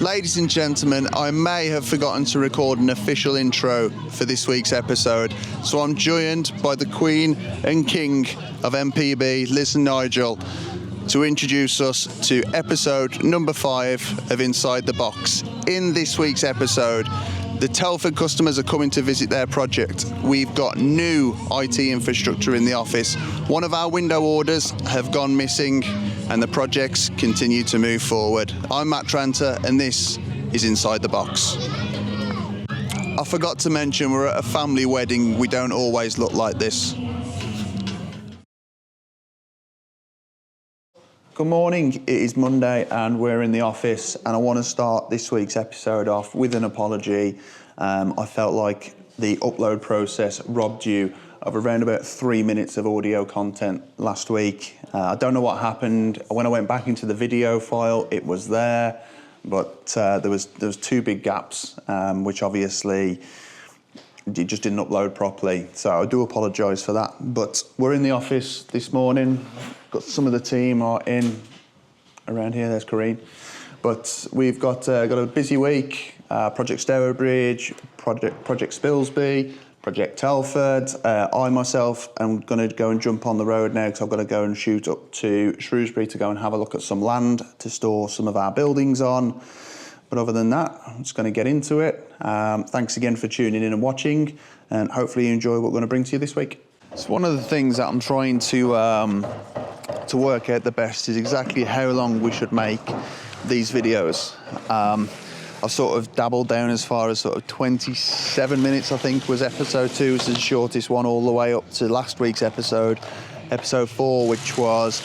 Ladies and gentlemen, I may have forgotten to record an official intro for this week's episode, so I'm joined by the Queen and King of MPB, Liz and Nigel, to introduce us to episode number 5 of Inside the Box. In this week's episode, the Telford customers are coming to visit their project. We've got new IT infrastructure in the office. One of our window orders have gone missing and the projects continue to move forward. I'm Matt Tranter and this is Inside the Box. I forgot to mention we're at a family wedding. We don't always look like this. Good morning, it is Monday and we're in the office, and I want to start this week's episode off with an apology. I felt like the upload process robbed you of around about 3 minutes of audio content last week. I don't know what happened. When I went back into the video file, it was there, but there was 2 big gaps, which obviously it just didn't upload properly. So I do apologise for that. But we're in the office this morning. Got some of the team are in around here. There's Corrine. But we've got a busy week. Project Stourbridge, Project Spilsby, Project Telford. I myself am going to go and jump on the road now because I've got to go and shoot up to Shrewsbury to go and have a look at some land to store some of our buildings on. But other than that, I'm just going to get into it. Thanks again for tuning in and watching, and hopefully you enjoy what we're going to bring to you this week. So one of the things that I'm trying to work out the best is exactly how long we should make these videos. I've sort of dabbled down as far as sort of 27 minutes, I think, was episode 2, was the shortest one, all the way up to last week's episode 4, which was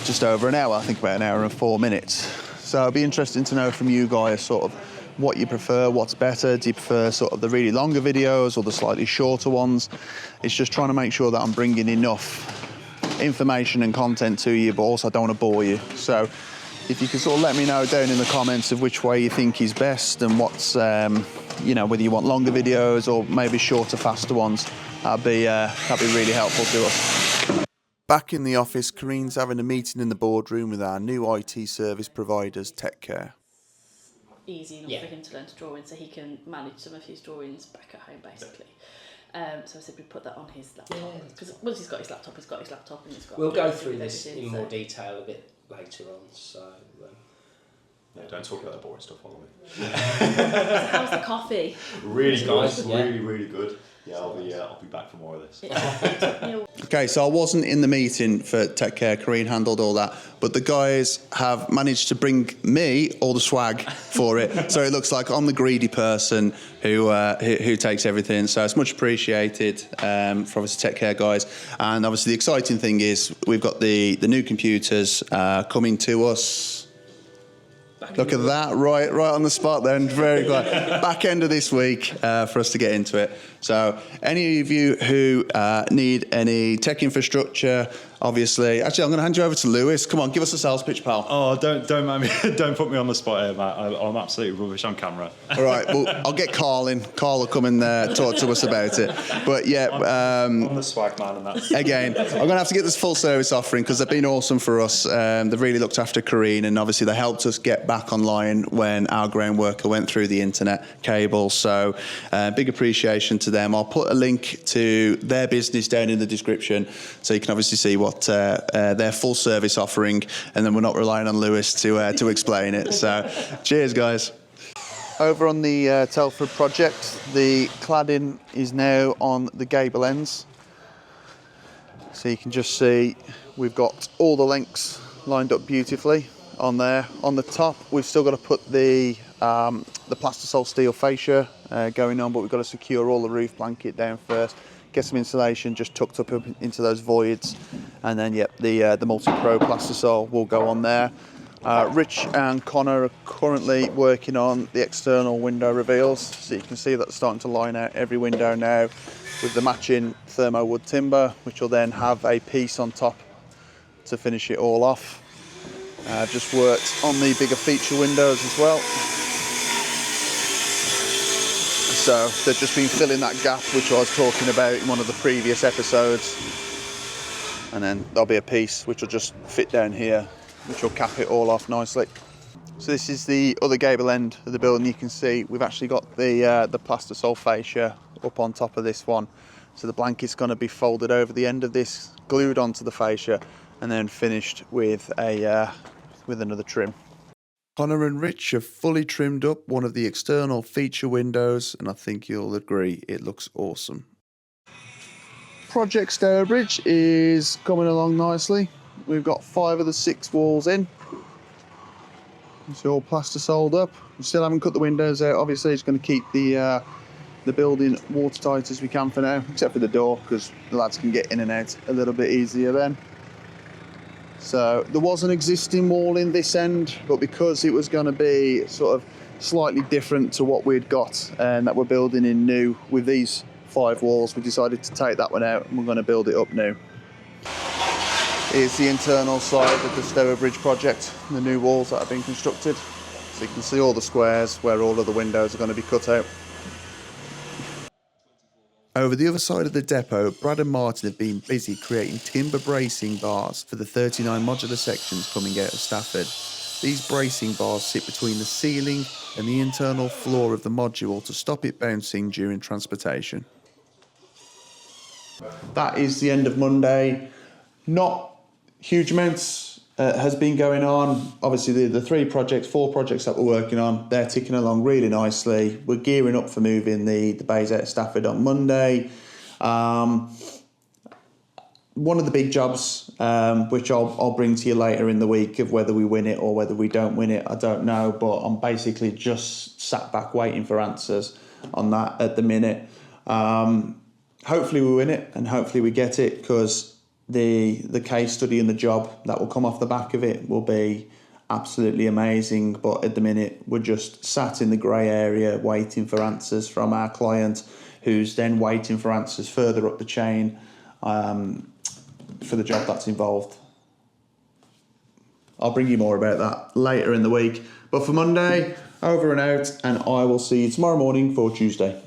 just over an hour, I think about an hour and 4 minutes. So it'd be interesting to know from you guys sort of what you prefer, what's better. Do you prefer sort of the really longer videos or the slightly shorter ones? It's just trying to make sure that I'm bringing enough information and content to you, but also I don't want to bore you. So if you can sort of let me know down in the comments of which way you think is best and what's, whether you want longer videos or maybe shorter, faster ones, that'd be really helpful to us. Back in the office, Corine's having a meeting in the boardroom with our new IT service providers, TechCare. Easy enough for him to learn to draw in, so he can manage some of his drawings back at home, basically. So I said we'd put that on his laptop, because once he's got his laptop, and he's got. We'll go through this in more detail a bit later on. So don't talk about the boring stuff, follow me. How's the coffee? Really nice, really good. Yeah, I'll be back for more of this. Okay, so I wasn't in the meeting for Tech Care. Corrine handled all that, but the guys have managed to bring me all the swag for it. So it looks like I'm the greedy person who takes everything. So it's much appreciated for obviously Tech Care guys. And obviously the exciting thing is we've got the new computers coming to us. Look at that, right on the spot then, very glad. Back end of this week for us to get into it. So any of you who need any tech infrastructure, obviously, actually I'm going to hand you over to Lewis. Come on, give us a sales pitch, pal. Oh, don't mind me, don't put me on the spot here, Matt. I'm absolutely rubbish on camera. All right, well, I'll get Carl in. Carl will come and talk to us about it. But yeah. I'm the swag man and that. Again, I'm going to have to get this full service offering because they've been awesome for us. They've really looked after Corrine, and obviously they helped us get back online when our ground worker went through the internet cable. So big appreciation to them. I'll put a link to their business down in the description so you can obviously see what their full service offering, and then we're not relying on Lewis to explain it. So cheers, guys. Over on the Telford project, the cladding is now on the gable ends. So you can just see we've got all the lengths lined up beautifully on there. On the top, we've still got to put the plastisol steel fascia going on, but we've got to secure all the roof blanket down first, get some insulation just tucked up into those voids, and then the multi-pro plastisol will go on there. Rich and Connor are currently working on the external window reveals, so you can see that's starting to line out every window now with the matching thermo wood timber, which will then have a piece on top to finish it all off. Just worked on the bigger feature windows as well. So they've just been filling that gap which I was talking about in one of the previous episodes. And then there'll be a piece which will just fit down here, which will cap it all off nicely. So this is the other gable end of the building. You can see we've actually got the plaster fascia up on top of this one. So the blanket's going to be folded over the end of this, glued onto the fascia, and then finished with another trim. Connor and Rich have fully trimmed up one of the external feature windows, and I think you'll agree it looks awesome. Project Stourbridge is coming along nicely. We've got 5 of the 6 walls in. It's all plaster soled up. We still haven't cut the windows out. Obviously, it's going to keep the building watertight as we can for now, except for the door, because the lads can get in and out a little bit easier then. So there was an existing wall in this end, but because it was going to be sort of slightly different to what we'd got and that we're building in new with these 5 walls, we decided to take that one out and we're going to build it up new. Here's the internal side of the Stourbridge project, the new walls that have been constructed. So you can see all the squares where all of the windows are going to be cut out. Over the other side of the depot, Brad and Martin have been busy creating timber bracing bars for the 39 modular sections coming out of Stafford. These bracing bars sit between the ceiling and the internal floor of the module to stop it bouncing during transportation. That is the end of Monday. Not huge amounts has been going on. Obviously the 4 projects that we're working on, they're ticking along really nicely. We're gearing up for moving the bays out of Stafford on Monday. One of the big jobs, which I'll bring to you later in the week, of whether we win it or whether we don't win it, I don't know, but I'm basically just sat back waiting for answers on that at the minute. Hopefully we win it and hopefully we get it, because the case study and the job that will come off the back of it will be absolutely amazing. But at the minute, we're just sat in the grey area waiting for answers from our client, who's then waiting for answers further up the chain for the job that's involved. I'll bring you more about that later in the week. But for Monday, over and out, and I will see you tomorrow morning for Tuesday.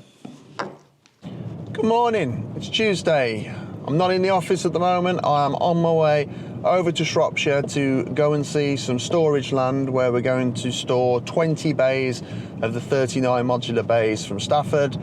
Good morning, it's Tuesday. I'm not in the office at the moment. I am on my way over to Shropshire to go and see some storage land where we're going to store 20 bays of the 39 modular bays from Stafford.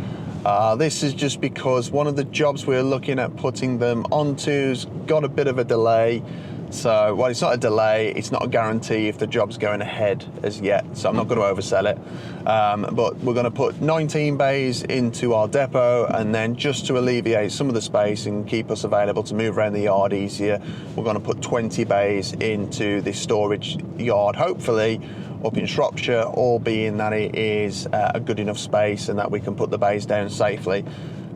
This is just because one of the jobs we're looking at putting them onto's got a bit of a delay. So, well, it's not a delay, it's not a guarantee if the job's going ahead as yet, so I'm not going to oversell it. But we're going to put 19 bays into our depot, and then just to alleviate some of the space and keep us available to move around the yard easier, we're going to put 20 bays into the storage yard, hopefully up in Shropshire, all being that it is a good enough space and that we can put the bays down safely.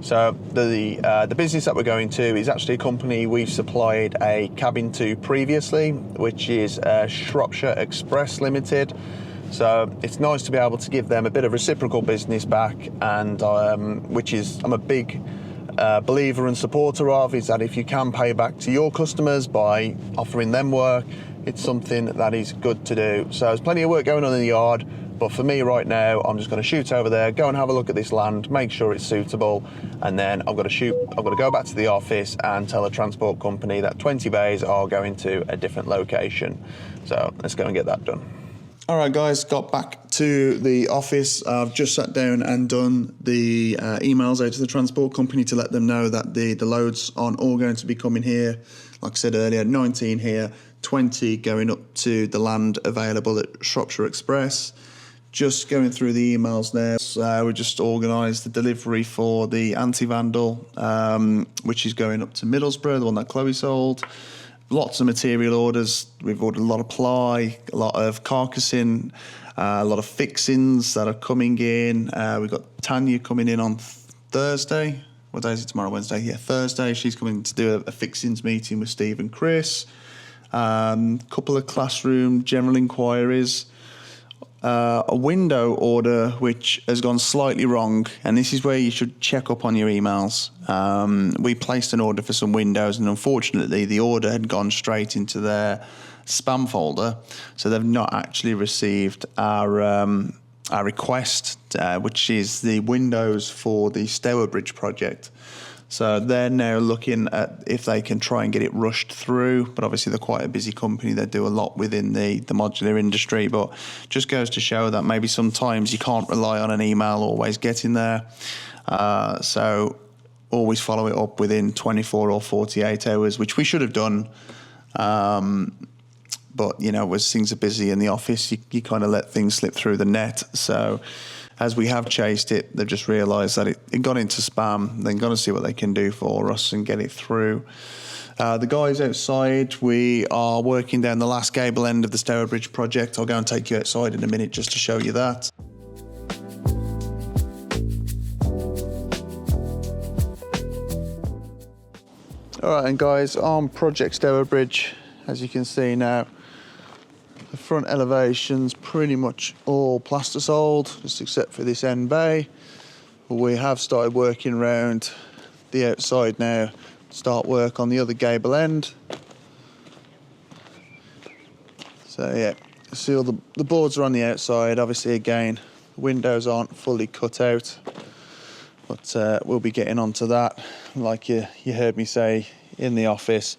So the business that we're going to is actually a company we've supplied a cabin to previously, which is Shropshire Express Limited. So it's nice to be able to give them a bit of reciprocal business back, and which is I'm a big believer and supporter of, is that if you can pay back to your customers by offering them work, it's something that is good to do. So there's plenty of work going on in the yard. But for me right now, I'm just going to shoot over there, go and have a look at this land, make sure it's suitable, and then I've got to go back to the office and tell a transport company that 20 bays are going to a different location. So let's go and get that done. All right, guys, got back to the office. I've just sat down and done the emails out to the transport company to let them know that the loads aren't all going to be coming here. Like I said earlier, 19 here, 20 going up to the land available at Shropshire Express. Just going through the emails now. So we just organised the delivery for the anti-Vandal, which is going up to Middlesbrough, the one that Chloe sold. Lots of material orders. We've ordered a lot of ply, a lot of carcassing, a lot of fixings that are coming in. We've got Tanya coming in on Thursday. What day is it tomorrow? Wednesday? Yeah, Thursday. She's coming to do a fixings meeting with Steve and Chris. Couple of classroom general inquiries. A window order which has gone slightly wrong, and this is where you should check up on your emails. We placed an order for some windows, and unfortunately the order had gone straight into their spam folder, so they've not actually received our request, which is the windows for the Stourbridge project. So they're now looking at if they can try and get it rushed through, but obviously they're quite a busy company. They do a lot within the modular industry, but just goes to show that maybe sometimes you can't rely on an email always getting there. So always follow it up within 24 or 48 hours, which we should have done. But, you know, as things are busy in the office, you kind of let things slip through the net. So as we have chased it, they've just realised that it got into spam. They're going to see what they can do for us and get it through. The guys outside, we are working down the last gable end of the Stourbridge project. I'll go and take you outside in a minute just to show you that. All right, and guys, on Project Stourbridge, as you can see now, the front elevation's pretty much all plastersoled, just except for this end bay. But we have started working around the outside now, start work on the other gable end. So yeah, see all the boards are on the outside. Obviously, again, the windows aren't fully cut out, but we'll be getting onto that. Like you heard me say in the office,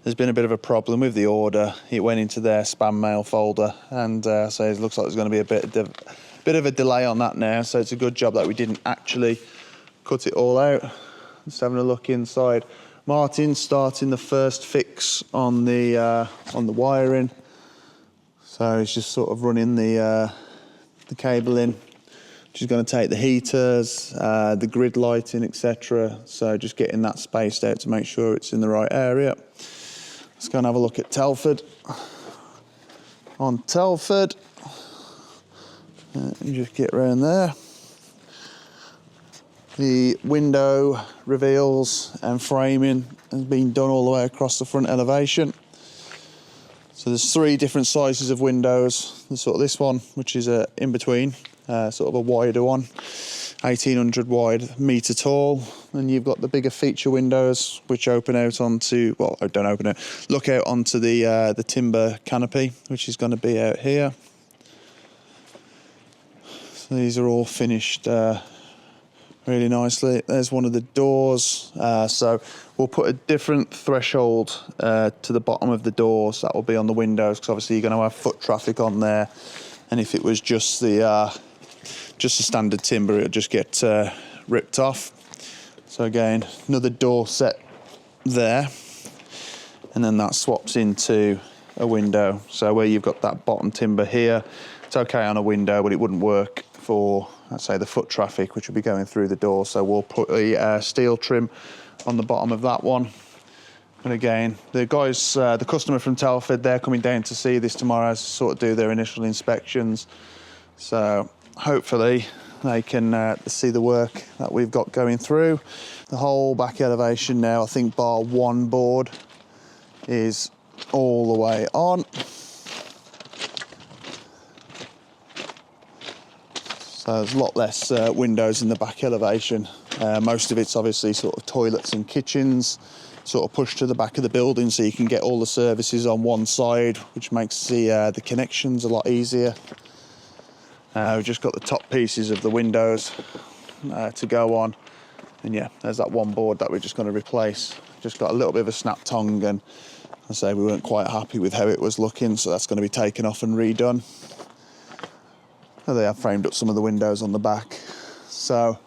there's been a bit of a problem with the order. It went into their spam mail folder, and so it looks like there's going to be a bit of a delay on that now. So it's a good job that we didn't actually cut it all out. Just having a look inside. Martin's starting the first fix on the wiring. So he's just sort of running the cable in. She's going to take the heaters, the grid lighting, etc. So just getting that spaced out to make sure it's in the right area. Let's go and have a look at Telford. On Telford, you just get around there. The window reveals and framing has been done all the way across the front elevation. So there's 3 different sizes of windows. There's sort of this one, which is in between, sort of a wider one, 1800 wide, metre tall. And you've got the bigger feature windows, which open out onto, well, don't open out, look out onto the timber canopy, which is going to be out here. So these are all finished really nicely. There's one of the doors. So we'll put a different threshold to the bottom of the doors. That will be on the windows, because obviously you're going to have foot traffic on there. And if it was just the standard timber, it'll just get ripped off. So again, another door set there, and then that swaps into a window. So where you've got that bottom timber here, it's okay on a window, but it wouldn't work for, let's say, the foot traffic, which will be going through the door. So we'll put a steel trim on the bottom of that one. And again, the guys, the customer from Telford, they're coming down to see this tomorrow to sort of do their initial inspections. So hopefully they can see the work that we've got going through. The whole back elevation now, I think bar one board, is all the way on. So there's a lot less windows in the back elevation. Most of it's obviously sort of toilets and kitchens, sort of pushed to the back of the building so you can get all the services on one side, which makes the connections a lot easier. We've just got the top pieces of the windows to go on. And yeah, there's that one board that we're just going to replace. Just got a little bit of a snap tongue, and I say we weren't quite happy with how it was looking, so that's going to be taken off and redone. Oh, they have framed up some of the windows on the back. So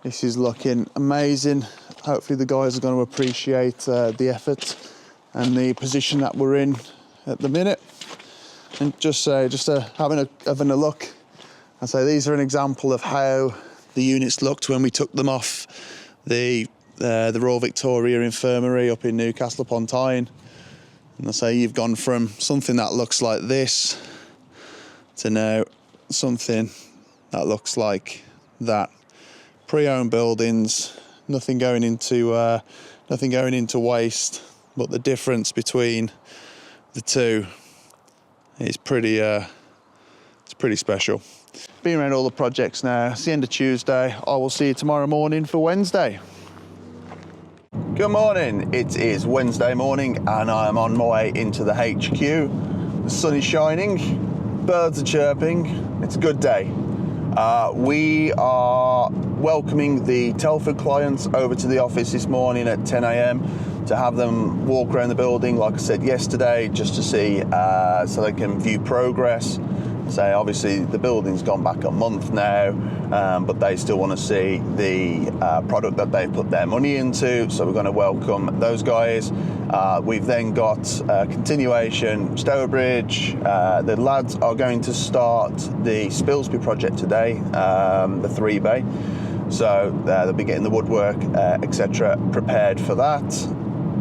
this is looking amazing. Hopefully the guys are going to appreciate the effort and the position that we're in at the minute. And just having a look, I say these are an example of how the units looked when we took them off the Royal Victoria Infirmary up in Newcastle upon Tyne. And I say you've gone from something that looks like this to now something that looks like that. Pre-owned buildings, nothing going into waste, but the difference between the two is pretty special. Being around all the projects now, it's the end of Tuesday. I will see you tomorrow morning for Wednesday. Good morning, it is Wednesday morning and I am on my way into the HQ. The sun is shining, birds are chirping, it's a good day. We are are welcoming the Telford clients over to the office this morning at 10 a.m. to have them walk around the building, like I said yesterday, just to see, so they can view progress. So obviously the building's gone back a month now, but they still want to see the product that they've put their money into. So we're going to welcome those guys. We've then got continuation, Stourbridge. The lads are going to start the Spilsby project today, the 3-bay. So they'll be getting the woodwork, etc. prepared for that.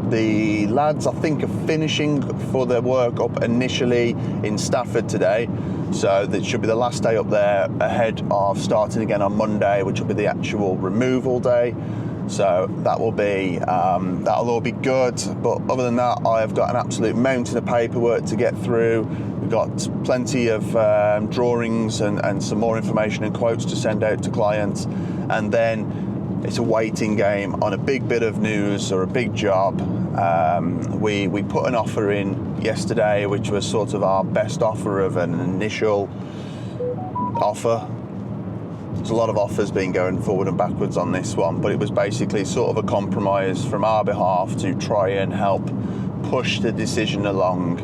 The lads, I think, are finishing for their work up initially in Stafford today. So that should be the last day up there ahead of starting again on Monday, which will be the actual removal day. So that will be, that'll all be good. But other than that, I've got an absolute mountain of paperwork to get through. We've got plenty of drawings and some more information and quotes to send out to clients. And then it's a waiting game on a big bit of news or a big job. We put an offer in yesterday, which was sort of our best offer of an initial offer. There's a lot of offers been going forward and backwards on this one, but it was basically sort of a compromise from our behalf to try and help push the decision along,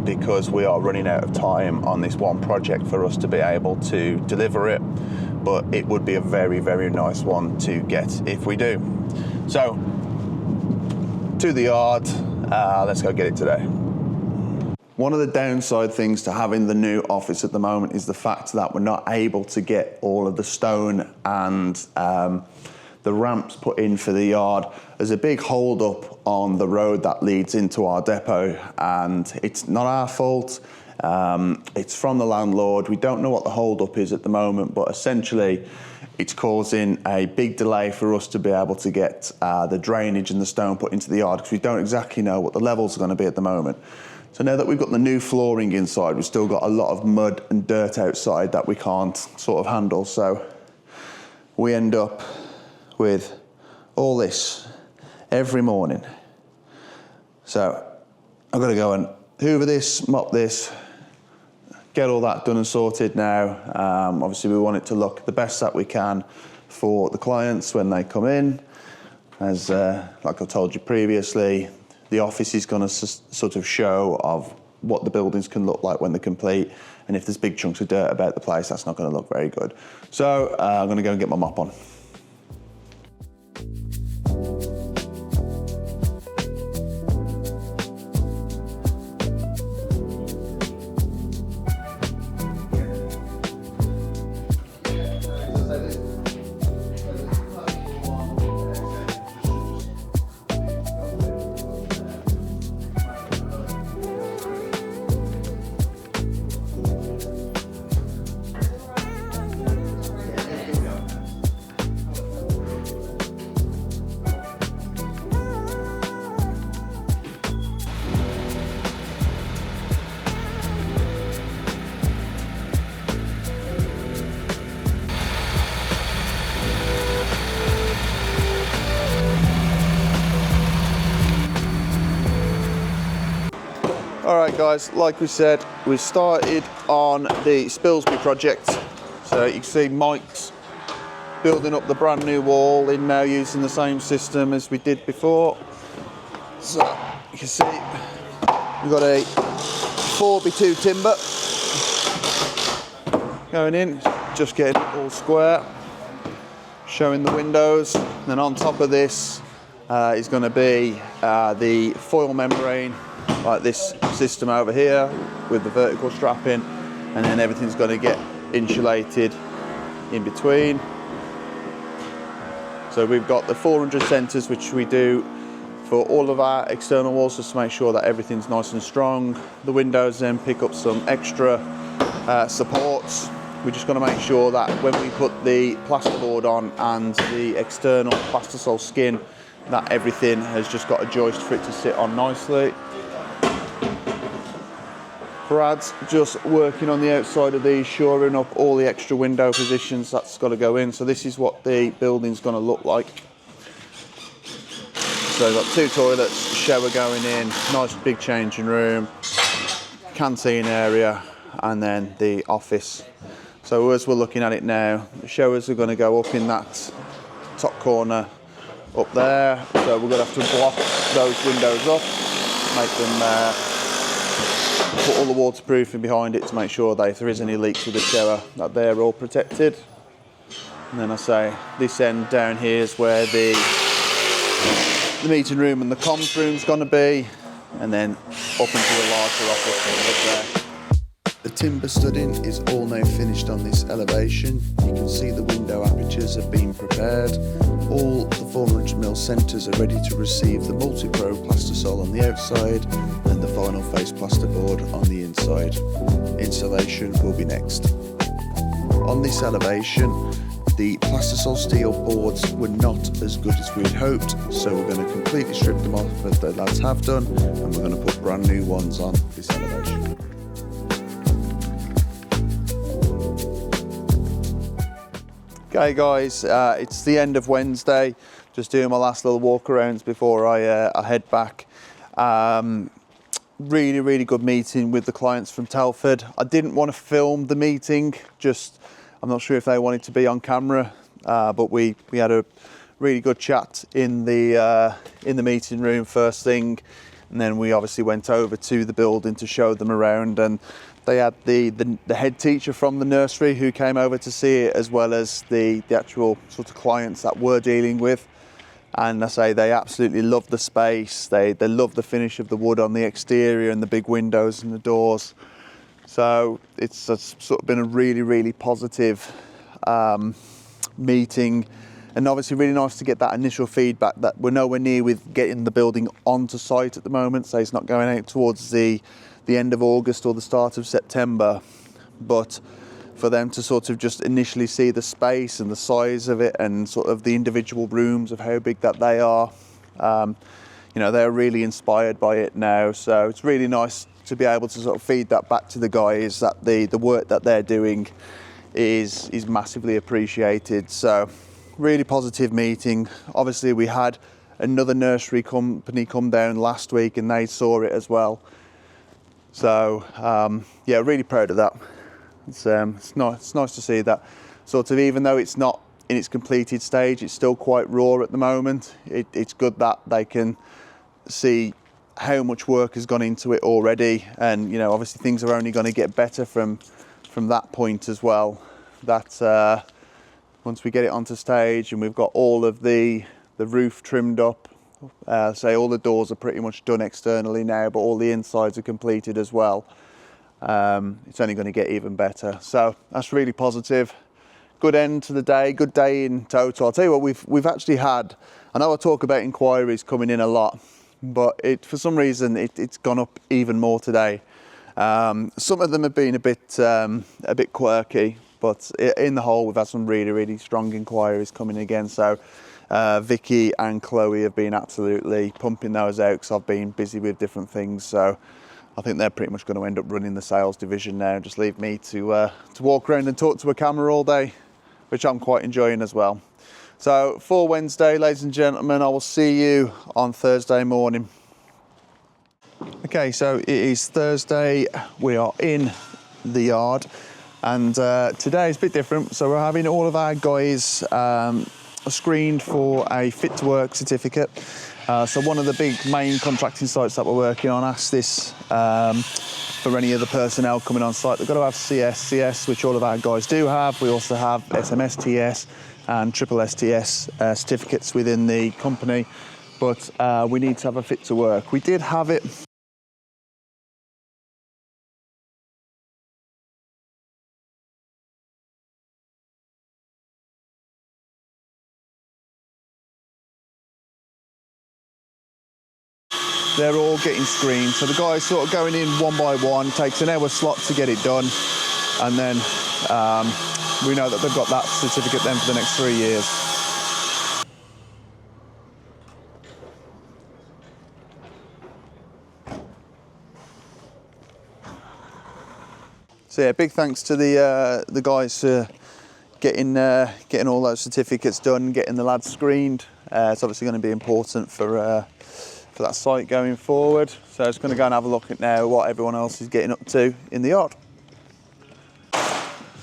because we are running out of time on this one project for us to be able to deliver it. But it would be a very, very nice one to get if we do. So, to the yard, let's go get it today. One of the downside things to having the new office at the moment is the fact that we're not able to get all of the stone and the ramps put in for the yard. There's a big hold up on the road that leads into our depot, and it's not our fault. It's from the landlord. We don't know what the hold up is at the moment, but essentially it's causing a big delay for us to be able to get the drainage and the stone put into the yard, because we don't exactly know what the levels are going to be at the moment. So now that we've got the new flooring inside, we've still got a lot of mud and dirt outside that we can't sort of handle. So we end up with all this every morning. So I've got to go and hoover this, mop this, get all that done and sorted now. Obviously we want it to look the best that we can for the clients when they come in. As like I told you previously, the office is going to sort of show of what the buildings can look like when they're complete, and if there's big chunks of dirt about the place, that's not going to look very good. So I'm going to go and get my mop on. Alright guys, like we said, we started on the Spilsby project. So you can see Mike's building up the brand new wall in now using the same system as we did before. So you can see we've got a 4x2 timber going in, just getting it all square, showing the windows. And then on top of this is going to be the foil membrane, like this system over here with the vertical strapping, and then everything's going to get insulated in between. So we've got the 400 centres, which we do for all of our external walls, just to make sure that everything's nice and strong. The windows then pick up some extra supports. We're just going to make sure that when we put the plasterboard on and the external plastisol skin, that everything has just got a joist for it to sit on nicely. Brad's just working on the outside of these, shoring up all the extra window positions that's got to go in. So this is what the building's going to look like. So we've got 2 toilets, shower going in, nice big changing room, canteen area, and then the office. So as we're looking at it now, the showers are going to go up in that top corner up there. So we're going to have to block those windows up, make them put all the waterproofing behind it to make sure that if there is any leaks with the shower, that they're all protected. And then I say this end down here is where the meeting room and the comms room's going to be, and then up into the larger office up there. The timber studding is all now finished on this elevation. You can see the window apertures have been prepared. All the 400mm centres are ready to receive the multi-pro plastisol on the outside and the final face plasterboard on the inside. Installation will be next. On this elevation, the plastisol steel boards were not as good as we'd hoped, so we're going to completely strip them off as the lads have done, and we're going to put brand new ones on this elevation. Okay guys, it's the end of Wednesday, just doing my last little walk arounds before I head back. Really good meeting with the clients from Telford. I didn't want to film the meeting, I'm not sure if they wanted to be on camera, but we had a really good chat in the meeting room first thing, and then we obviously went over to the building to show them around, and they had the head teacher from the nursery who came over to see it, as well as the actual sort of clients that we're dealing with. And I say they absolutely love the space. They love the finish of the wood on the exterior and the big windows and the doors. So it's sort of been a really positive meeting, and obviously really nice to get that initial feedback that we're nowhere near with getting the building onto site at the moment. So it's not going out towards the end of August or the start of September, but for them to sort of just initially see the space and the size of it and sort of the individual rooms of how big that they are, you know, they're really inspired by it now. So it's really nice to be able to sort of feed that back to the guys, that the work that they're doing is massively appreciated. So really positive meeting. Obviously we had another nursery company come down last week and they saw it as well. So yeah, really proud of that. It's nice to see that sort of, even though it's not in its completed stage, it's still quite raw at the moment. It's good that they can see how much work has gone into it already, and you know, obviously things are only going to get better from that point as well. That once we get it onto stage and we've got all of the roof trimmed up, say all the doors are pretty much done externally now, but all the insides are completed as well. It's only going to get even better. So that's really positive. Good end to the day, good day in total. I'll tell you what, we've actually had, I know I talk about inquiries coming in a lot, but for some reason it's gone up even more today. Some of them have been a bit quirky, but in the whole we've had some really strong inquiries coming again. So Vicky and Chloe have been absolutely pumping those out because I've been busy with different things. So I think they're pretty much going to end up running the sales division now. Just leave me to walk around and talk to a camera all day, which I'm quite enjoying as well. So for Wednesday, ladies and gentlemen, I will see you on Thursday morning. Okay, so it is Thursday. We are in the yard, and today is a bit different. So we're having all of our guys screened for a fit to work certificate. So one of the big main contracting sites that we're working on asked this for any of the personnel coming on site. They've got to have CS, which all of our guys do have. We also have SMSTS and triple STS certificates within the company, but we need to have a fit to work. We did have it. They're all getting screened. So the guys sort of going in one by one, takes an hour slot to get it done. And then we know that they've got that certificate then for the next 3 years. So yeah, big thanks to the guys for getting all those certificates done, getting the lads screened. It's obviously going to be important for that site going forward. So I'm just going to go and have a look at now what everyone else is getting up to in the yard.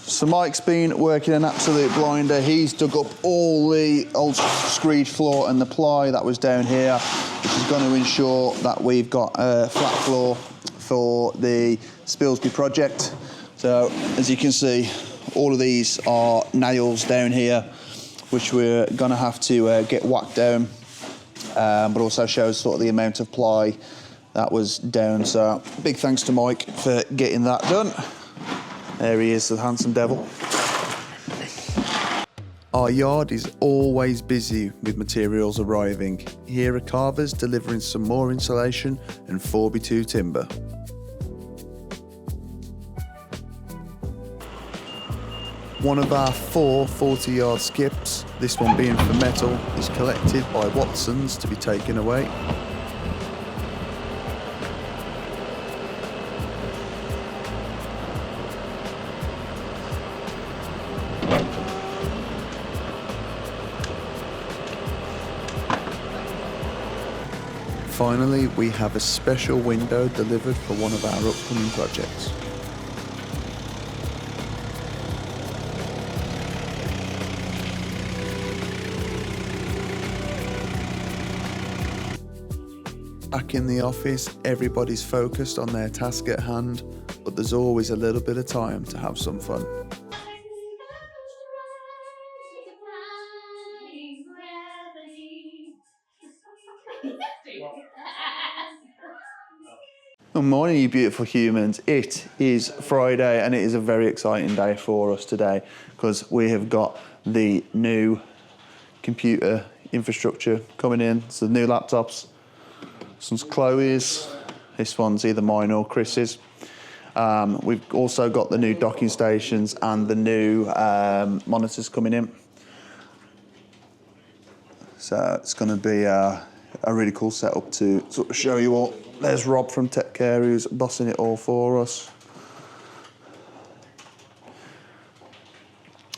So Mike's been working an absolute blinder. He's dug up all the old screed floor and the ply that was down here, which is going to ensure that we've got a flat floor for the Spilsby project. So as you can see, all of these are nails down here, which we're going to have to get whacked down, but also shows sort of the amount of ply that was down. So big thanks to Mike for getting that done. There he is, the handsome devil. Our yard is always busy with materials arriving. Here are carvers delivering some more insulation and 4x2 timber. One of our 4 40-yard skips, this one being for metal, is collected by Watsons to be taken away. Finally, we have a special window delivered for one of our upcoming projects. Back in the office, everybody's focused on their task at hand, but there's always a little bit of time to have some fun. Good morning, you beautiful humans. It is Friday and it is a very exciting day for us today because we have got the new computer infrastructure coming in. So the new laptops. This one's Chloe's, this one's either mine or Chris's. We've also got the new docking stations and the new monitors coming in. So it's going to be a really cool setup to sort of show you all. There's Rob from Tech Care who's bossing it all for us.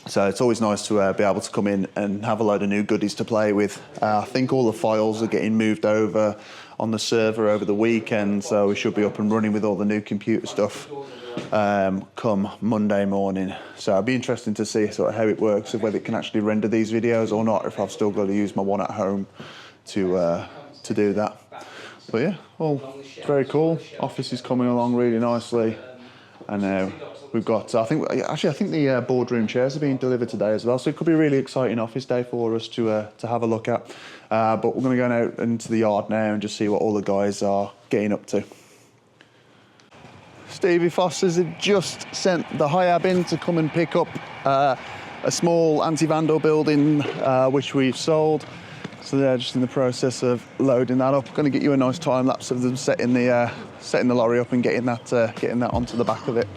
So it's always nice to be able to come in and have a load of new goodies to play with. I think all the files are getting moved over on the server over the weekend, so we should be up and running with all the new computer stuff come Monday morning. So it'll be interesting to see sort of how it works, whether it can actually render these videos or not, if I've still got to use my one at home to do that. But yeah, all very cool. Office is coming along really nicely, and we've got. I think the boardroom chairs are being delivered today as well. So it could be a really exciting office day for us to have a look at. But we're going to go out into the yard now and just see what all the guys are getting up to. Stevie Foster's have just sent the HIAB in to come and pick up a small anti-vandal building which we've sold. So they're just in the process of loading that up. Going to get you a nice time lapse of them setting the lorry up and getting that onto the back of it.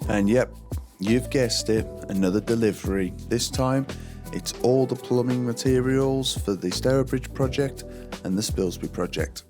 And yep, you've guessed it, another delivery. This time, it's all the plumbing materials for the Stourbridge project and the Spilsby project.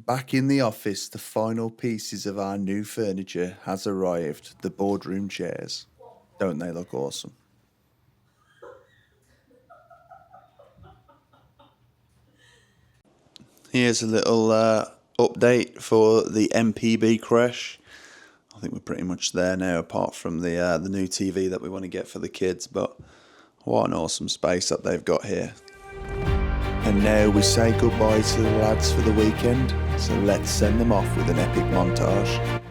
Back in the office, the final pieces of our new furniture has arrived, the boardroom chairs. Don't they look awesome? Here's a little update for the MPB crash. I think we're pretty much there now, apart from the new TV that we want to get for the kids, but what an awesome space that they've got here. And now we say goodbye to the lads for the weekend, so let's send them off with an epic montage.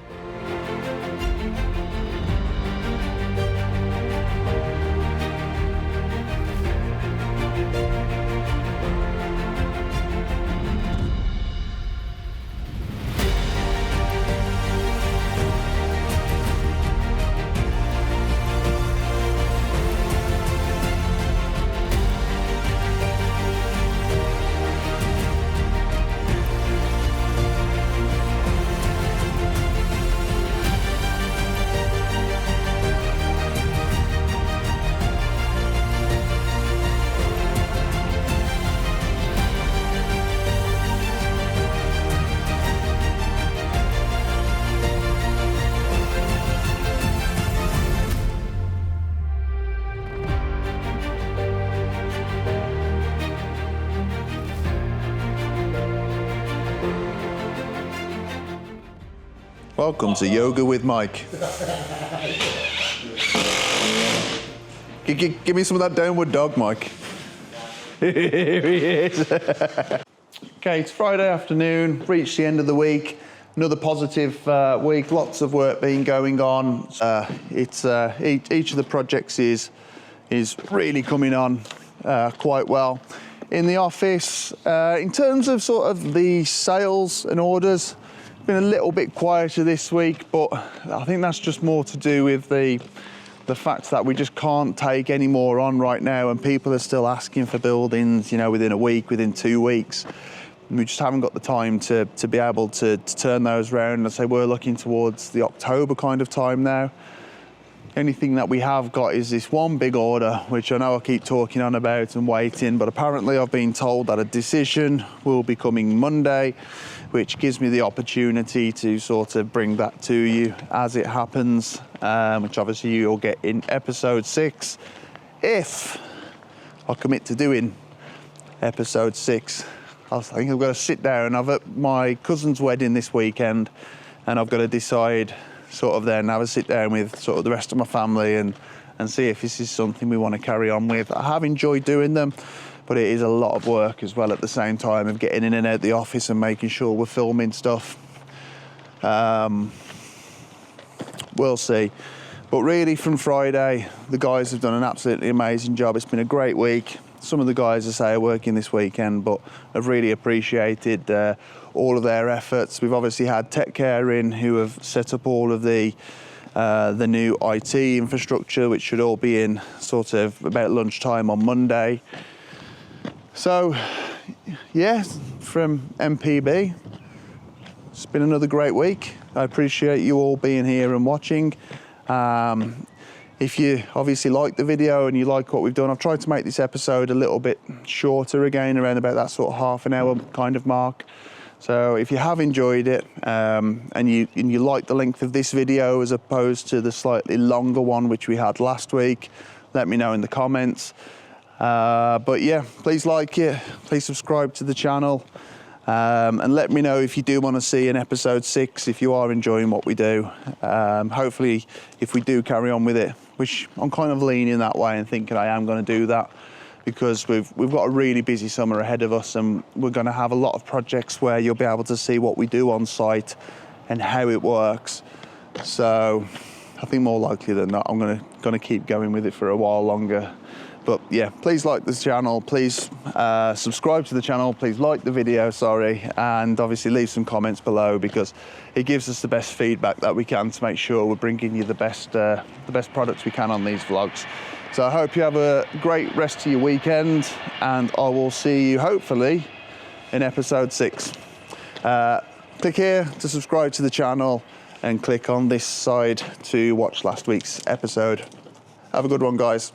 Welcome to Yoga with Mike. Give me some of that downward dog, Mike. Here he is. Okay, it's Friday afternoon, reached the end of the week. Another positive week, lots of work being going on. Each of the projects is really coming on quite well. In the office, in terms of sort of the sales and orders, been a little bit quieter this week, but I think that's just more to do with the fact that we just can't take any more on right now, and people are still asking for buildings, you know, within a week, within 2 weeks. We just haven't got the time to be able to turn those around. I'd say we're looking towards the October kind of time now. Anything that we have got is this one big order, which I know I keep talking on about and waiting, but apparently I've been told that a decision will be coming Monday, which gives me the opportunity to sort of bring that to you as it happens, which obviously you'll get in episode 6, if I commit to doing episode 6. I think I've got to sit down. I've at my cousin's wedding this weekend, and I've got to decide sort of then have a sit down with sort of the rest of my family and see if this is something we want to carry on with. I have enjoyed doing them, but it is a lot of work as well at the same time of getting in and out the office and making sure we're filming stuff. We'll see. But really from Friday, the guys have done an absolutely amazing job. It's been a great week. Some of the guys, I say, are working this weekend, but I've really appreciated all of their efforts. We've obviously had Tech Care in, who have set up all of the new IT infrastructure, which should all be in sort of about lunchtime on Monday. So, yeah, from MPB, it's been another great week. I appreciate you all being here and watching. If you obviously like the video and you like what we've done, I've tried to make this episode a little bit shorter again, around about that sort of half an hour kind of mark. So if you have enjoyed it and you like the length of this video as opposed to the slightly longer one which we had last week, let me know in the comments. But yeah, please like it, please subscribe to the channel, and let me know if you do want to see an episode 6, if you are enjoying what we do. Hopefully, if we do carry on with it, which I'm kind of leaning that way and thinking I am going to do that, because we've got a really busy summer ahead of us, and we're going to have a lot of projects where you'll be able to see what we do on site and how it works. So I think more likely than not, I'm going to keep going with it for a while longer. But yeah, please like this channel, please subscribe to the channel, please like the video, and obviously leave some comments below, because it gives us the best feedback that we can to make sure we're bringing you the best products we can on these vlogs. So I hope you have a great rest of your weekend, and I will see you hopefully in episode 6. Click here to subscribe to the channel and click on this side to watch last week's episode. Have a good one, guys.